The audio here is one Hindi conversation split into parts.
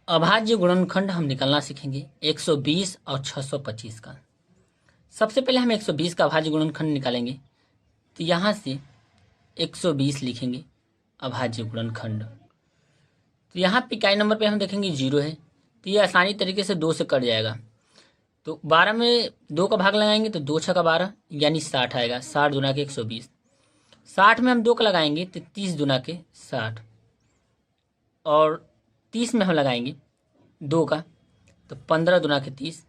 अभाज्य गुणनखंड हम निकालना सीखेंगे 120 और 625 का। सबसे पहले हम 120 का अभाज्य गुणनखंड निकालेंगे, तो यहाँ से 120 लिखेंगे अभाज्य गुणनखंड। तो यहाँ पे इकाई नंबर पे हम देखेंगे 0 है, तो ये आसानी तरीके से 2 से कट जाएगा। तो 12 में 2 का भाग लगाएंगे तो 2 छक्का 12 यानी 60 आएगा। 60 दुना के 120। 60 में हम 2 का लगाएंगे तो 30 दुना के 60, और 30 में हम लगाएंगे 2 का तो 15 दुना के 30।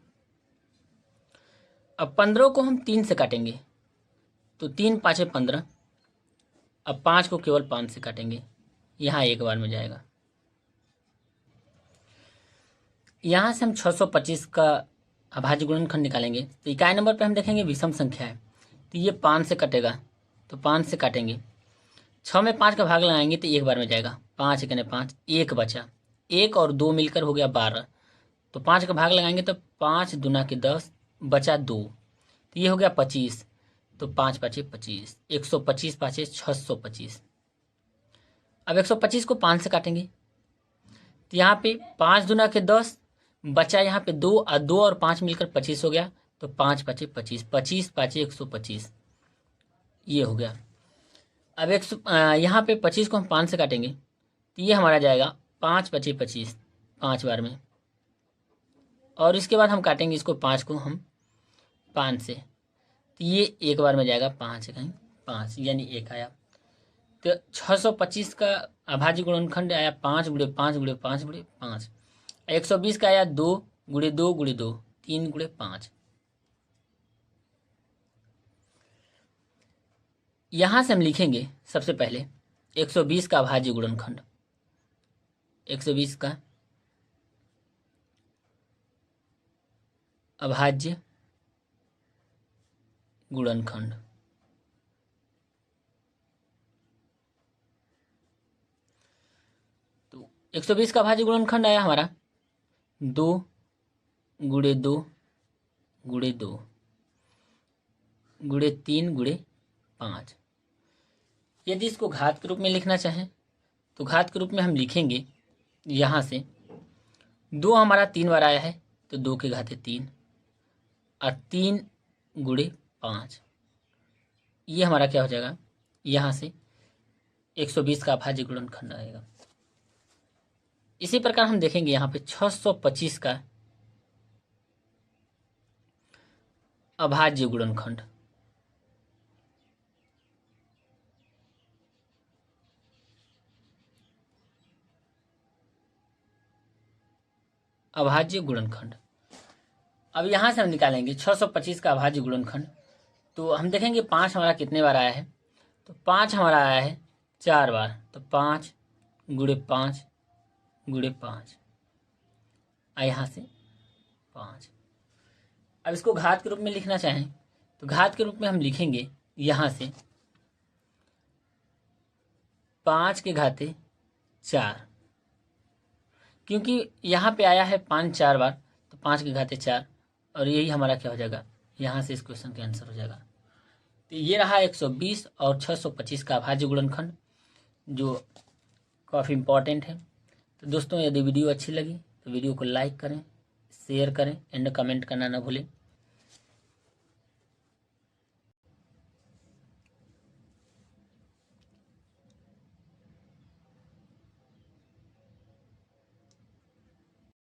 अब 15 को हम 3 से काटेंगे तो 3 पाँचे 15। अब 5 को केवल 5 से काटेंगे, यहाँ एक बार में जाएगा। यहाँ से हम 625 का अभाज्य गुणनखंड निकालेंगे, तो इकाई नंबर पे हम देखेंगे विषम संख्या है, तो ये 5 से कटेगा तो 5 से काटेंगे। 6 में 5 का भाग लगाएंगे तो एक बार में जाएगा। 5 एकने 5, एक बचा, 1 और 2 मिलकर हो गया 12, तो 5 का भाग लगाएंगे तो 5 दुना के 10 बचा 2, तो ये हो गया 25, तो 5 पाँचे 25, 125 पाँचे 625। अब 125 को 5 से काटेंगे, तो यहाँ पे 5 दुना के 10 बचा, यहाँ पे 2 और 2 और 5 मिलकर 25 हो गया, तो 5 पाँचे 25, 25 पाँचे 125, ये हो गया। अब यहाँ पे 25 को हम 5 से काटेंगे तो ये हमारा जाएगा 5 पाँचे 25, 5 बार में, और इसके बाद हम काटेंगे इसको 5 को हम 5 से, तो ये एक बार में जाएगा। 5 कहीं 5 यानी 1 आया। तो 625 का अभाज्य गुणनखंड आया 5 गुणे 5 गुणे 5 गुणे 5। 120 का आया 2 गुणे 2 गुणे 2, 3 गुणे 5। यहाँ से हम लिखेंगे सबसे पहले 120 का अभाज्य गुणनखंड। 120 का अभाज्य गुणनखंड। तो 120 का अभाज्य गुणनखंड आया हमारा 2 गुणे 2 गुणे 2 गुणे 3 गुणे 5। यदि इसको घात के रूप में लिखना चाहें तो घात के रूप में हम लिखेंगे, यहाँ से 2 हमारा 3 बार आया है तो 2 के घाते 3, और 3 गुणे 5, ये हमारा क्या हो जाएगा, यहाँ से 120 का अभाज्य गुणनखंड आएगा। इसी प्रकार हम देखेंगे यहाँ पे 625 का अभाज्य गुणनखंड। अभाज्य गुणनखंड, अब यहाँ से हम निकालेंगे 625 का अभाज्य गुणनखंड। तो हम देखेंगे 5 हमारा कितने बार आया है, तो 5 हमारा आया है 4 बार, तो 5 गुणे 5 गुणे 5, यहाँ से 5। अब इसको घात के रूप में लिखना चाहें तो घात के रूप में हम लिखेंगे, यहाँ से 5 के घाते 4, क्योंकि यहाँ पे आया है 5 4 बार, तो 5 के घाते 4, और यही हमारा क्या हो जाएगा, यहाँ से इस क्वेश्चन का आंसर हो जाएगा। तो ये रहा 120 और 625 का अभाज्य गुणनखंड, जो काफ़ी इम्पॉर्टेंट है। तो दोस्तों, यदि वीडियो अच्छी लगी तो वीडियो को लाइक करें, शेयर करें एंड कमेंट करना ना भूलें।